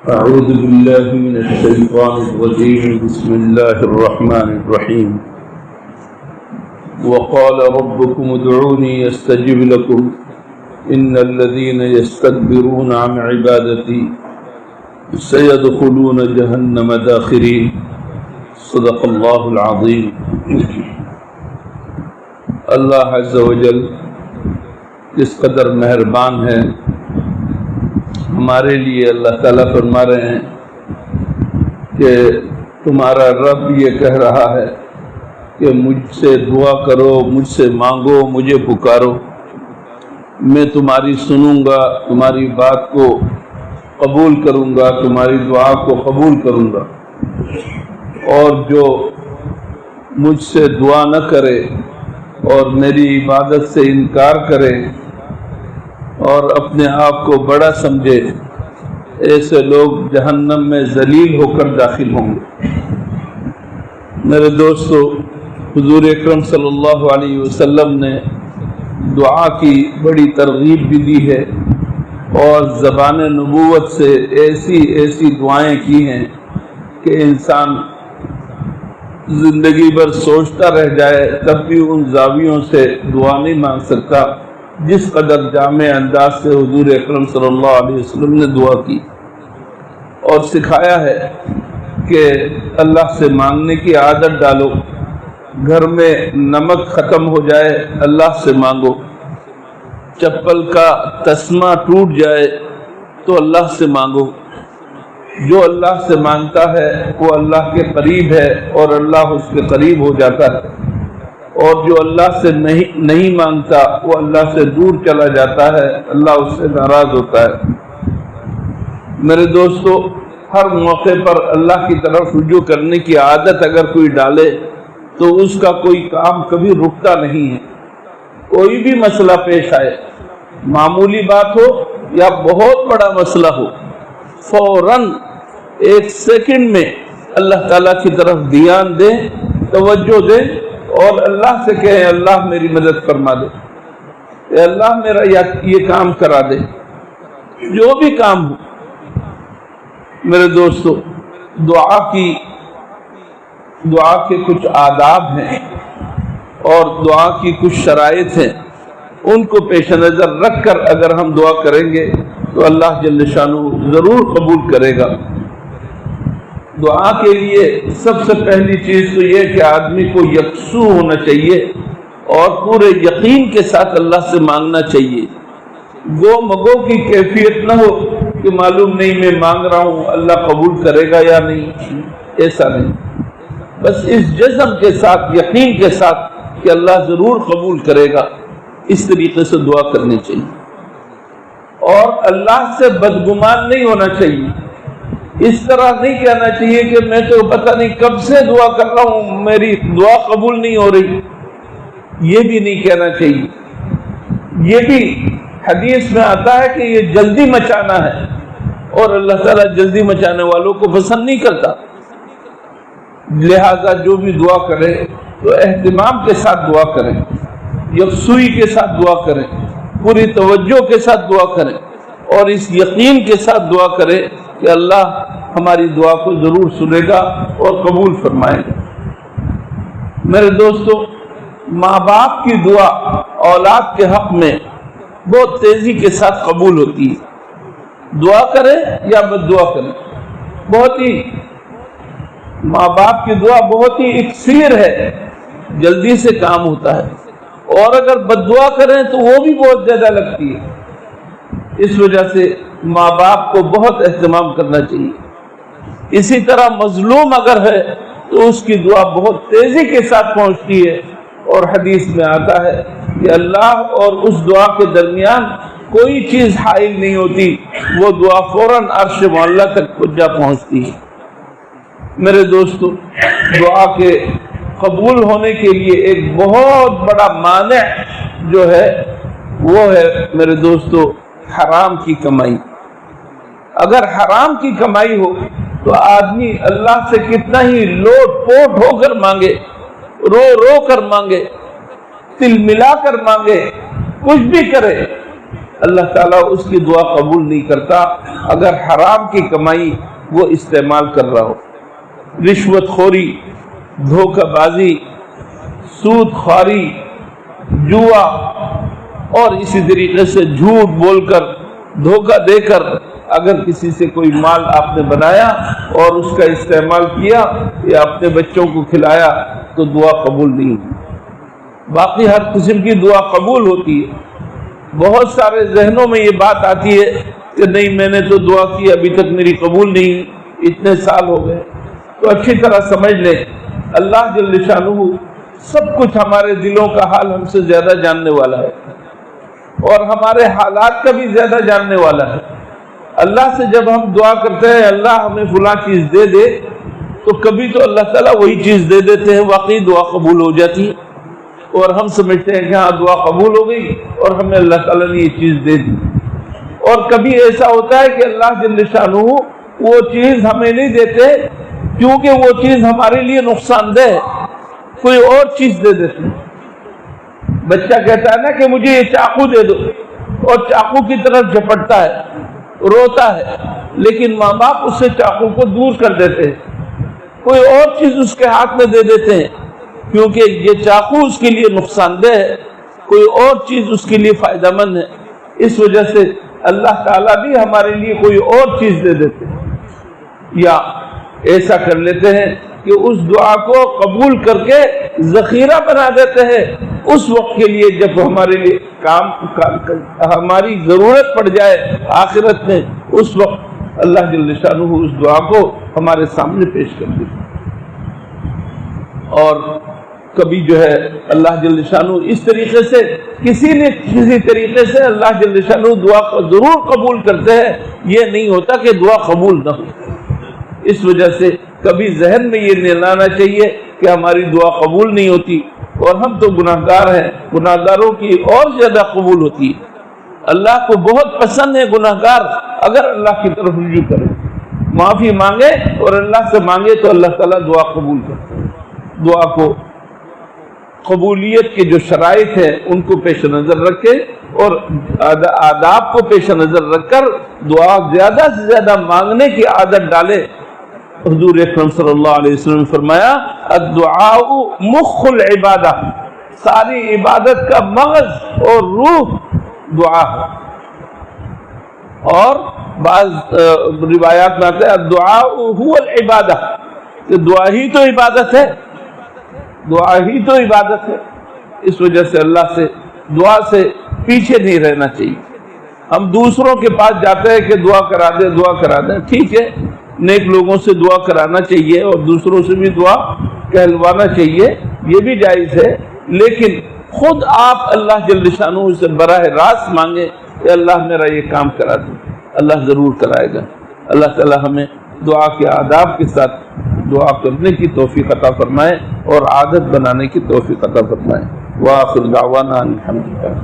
أعوذ بالله من الشيطان الرجيم بسم الله الرحمن الرحيم وقال ربكم ادعوني استجب لكم إن الذين يستكبرون عن عبادتي سيدخلون جهنم داخرين صدق الله العظيم. اللہ عز و جل کس قدر مہربان ہے ہمارے لیے. اللہ تعالیٰ فرما رہے ہیں کہ تمہارا رب یہ کہہ رہا ہے کہ مجھ سے دعا کرو، مجھ سے مانگو، مجھے پکارو، میں تمہاری سنوں گا، تمہاری بات کو قبول کروں گا، تمہاری دعا کو قبول کروں گا. اور جو مجھ سے دعا نہ کرے اور میری عبادت سے انکار کرے اور اپنے آپ کو بڑا سمجھے، ایسے لوگ جہنم میں ذلیل ہو کر داخل ہوں گے. میرے دوستو، حضور اکرم صلی اللہ علیہ وسلم نے دعا کی بڑی ترغیب بھی دی ہے اور زبان نبوت سے ایسی دعائیں کی ہیں کہ انسان زندگی بھر سوچتا رہ جائے تب بھی ان زاویوں سے دعا نہیں مانگ سکتا جس قدر جامع انداز سے حضور اکرم صلی اللہ علیہ وسلم نے دعا کی اور سکھایا ہے کہ اللہ سے مانگنے کی عادت ڈالو. گھر میں نمک ختم ہو جائے اللہ سے مانگو، چپل کا تسمہ ٹوٹ جائے تو اللہ سے مانگو. جو اللہ سے مانگتا ہے وہ اللہ کے قریب ہے اور اللہ اس کے قریب ہو جاتا ہے، اور جو اللہ سے نہیں مانگتا وہ اللہ سے دور چلا جاتا ہے، اللہ اس سے ناراض ہوتا ہے. میرے دوستو، ہر موقع پر اللہ کی طرف رجوع کرنے کی عادت اگر کوئی ڈالے تو اس کا کوئی کام کبھی رکتا نہیں ہے. کوئی بھی مسئلہ پیش آئے، معمولی بات ہو یا بہت بڑا مسئلہ ہو، فوراً 1 سیکنڈ میں اللہ تعالیٰ کی طرف دھیان دیں، توجہ دیں اور اللہ سے کہیں اللہ میری مدد فرما دے، اے اللہ میرا یہ کام کرا دے، جو بھی کام ہو. میرے دوستو، دعا کے کچھ آداب ہیں اور دعا کی کچھ شرائط ہیں، ان کو پیش نظر رکھ کر اگر ہم دعا کریں گے تو اللہ جل شانہ ضرور قبول کرے گا. دعا کے لیے سب سے پہلی چیز تو یہ کہ آدمی کو یکسو ہونا چاہیے اور پورے یقین کے ساتھ اللہ سے مانگنا چاہیے. گو مگو کی کیفیت نہ ہو کہ معلوم نہیں میں مانگ رہا ہوں اللہ قبول کرے گا یا نہیں، ایسا نہیں. بس اس جزم کے ساتھ، یقین کے ساتھ کہ اللہ ضرور قبول کرے گا، اس طریقے سے دعا کرنی چاہیے. اور اللہ سے بدگمان نہیں ہونا چاہیے. اس طرح نہیں کہنا چاہیے کہ میں تو پتہ نہیں کب سے دعا کر رہا ہوں میری دعا قبول نہیں ہو رہی، یہ بھی نہیں کہنا چاہیے. یہ بھی حدیث میں آتا ہے کہ یہ جلدی مچانا ہے اور اللہ تعالیٰ جلدی مچانے والوں کو پسند نہیں کرتا. لہذا جو بھی دعا کرے تو اہتمام کے ساتھ دعا کریں، یکسوئی کے ساتھ دعا کریں، پوری توجہ کے ساتھ دعا کریں اور اس یقین کے ساتھ دعا کریں کہ اللہ ہماری دعا کو ضرور سنے گا اور قبول فرمائے گا. میرے دوستو، ماں باپ کی دعا اولاد کے حق میں بہت تیزی کے ساتھ قبول ہوتی ہے. دعا کرے یا بد دعا کرے، ماں باپ کی دعا بہت ہی اکثیر ہے، جلدی سے کام ہوتا ہے. اور اگر بد دعا کریں تو وہ بھی بہت زیادہ لگتی ہے. اس وجہ سے ماں باپ کو بہت اہتمام کرنا چاہیے. اسی طرح مظلوم اگر ہے تو اس کی دعا بہت تیزی کے ساتھ پہنچتی ہے اور حدیث میں آتا ہے کہ اللہ اور اس دعا کے درمیان کوئی چیز حائل نہیں ہوتی، وہ دعا فوراً عرش معلیٰ تک جا پہنچتی ہے. میرے دوستو، دعا کے قبول ہونے کے لیے ایک بہت بڑا مانع جو ہے وہ ہے میرے دوستو حرام کی کمائی. اگر حرام کی کمائی ہو تو آدمی اللہ سے کتنا ہی لوٹ پوٹ ہو کر مانگے، رو رو کر مانگے، تل ملا کر مانگے، کچھ بھی کرے، اللہ تعالیٰ اس کی دعا قبول نہیں کرتا اگر حرام کی کمائی وہ استعمال کر رہا ہو. رشوت خوری، دھوکہ بازی، سود خواری، جوا اور اسی طریقے سے جھوٹ بول کر، دھوکہ دے کر اگر کسی سے کوئی مال آپ نے بنایا اور اس کا استعمال کیا یا اپنے بچوں کو کھلایا تو دعا قبول نہیں ہوتی. باقی ہر قسم کی دعا قبول ہوتی ہے. بہت سارے ذہنوں میں یہ بات آتی ہے کہ نہیں میں نے تو دعا کی ابھی تک میری قبول نہیں، اتنے سال ہو گئے. تو اچھی طرح سمجھ لیں اللہ جل شانہ سب کچھ ہمارے دلوں کا حال ہم سے زیادہ جاننے والا ہے اور ہمارے حالات کا بھی زیادہ جاننے والا ہے. اللہ سے جب ہم دعا کرتے ہیں اللہ ہمیں فلاں چیز دے دے تو کبھی تو اللہ تعالیٰ وہی چیز دے دیتے ہیں، واقعی دعا قبول ہو جاتی ہے اور ہم سمجھتے ہیں کہ ہاں دعا قبول ہو گئی اور ہمیں اللہ تعالیٰ نے یہ چیز دے دی. اور کبھی ایسا ہوتا ہے کہ اللہ جل شانہ وہ چیز ہمیں نہیں دیتے کیونکہ وہ چیز ہمارے لیے نقصان دہ ہے، کوئی اور چیز دے دیتے. بچہ کہتا ہے نا کہ مجھے یہ چاقو دے دو اور چاقو کی طرف جھپٹتا ہے، روتا ہے، لیکن ماں باپ اس سے چاقو کو دور کر دیتے ہیں، کوئی اور چیز اس کے ہاتھ میں دے دیتے ہیں کیونکہ یہ چاقو اس کے لیے نقصان دہ ہے، کوئی اور چیز اس کے لیے فائدہ مند ہے. اس وجہ سے اللہ تعالیٰ بھی ہمارے لیے کوئی اور چیز دے دیتے ہیں یا ایسا کر لیتے ہیں کہ اس دعا کو قبول کر کے ذخیرہ بنا دیتے ہیں اس وقت کے لیے جب ہمارے لیے ہماری ضرورت پڑ جائے آخرت میں، اس وقت اللہ جل شانہ اس دعا کو ہمارے سامنے پیش کر دیتے. اور کبھی جو ہے اللہ جل شانہ اس طریقے سے کسی طریقے سے اللہ جل شانہ دعا کو ضرور قبول کرتے ہیں، یہ نہیں ہوتا کہ دعا قبول نہ ہو. اس وجہ سے کبھی ذہن میں یہ نہیں لانا چاہیے کہ ہماری دعا قبول نہیں ہوتی اور ہم تو گناہ گار ہیں، گناہ گاروں کی اور زیادہ قبول ہوتی ہے. اللہ کو بہت پسند ہے گناہ گار اگر اللہ کی طرف رجوع کرے، معافی مانگے اور اللہ سے مانگے تو اللہ تعالیٰ دعا قبول کرتے ہیں. دعا کو قبولیت کے جو شرائط ہیں ان کو پیش نظر رکھے اور آداب کو پیش نظر رکھ کر دعا زیادہ سے زیادہ مانگنے کی عادت ڈالے. حضور اکرم صلی اللہ علیہ وسلم نے فرمایا الدعاء مخ العبادہ، ساری عبادت کا مغز اور روح دعا ہے. اور بعض روایات میں آتا ہے الدعاء هو العبادہ، کہ دعا ہی تو عبادت ہے، دعا ہی تو عبادت ہے. اس وجہ سے اللہ سے دعا سے پیچھے نہیں رہنا چاہیے. ہم دوسروں کے پاس جاتے ہیں کہ دعا کرا دیں دعا کرا دیں، ٹھیک ہے نیک لوگوں سے دعا کرانا چاہیے اور دوسروں سے بھی دعا کہلوانا چاہیے، یہ بھی جائز ہے، لیکن خود آپ اللہ جل شانہ سے براہ راست مانگے کہ اللہ میرا یہ کام کرا دیں، اللہ ضرور کرائے گا. اللہ تعالی ہمیں دعا کے آداب کے ساتھ دعا کرنے کی توفیق عطا فرمائے اور عادت بنانے کی توفیق عطا فرمائے. وآخر دعوانا الحمدللہ.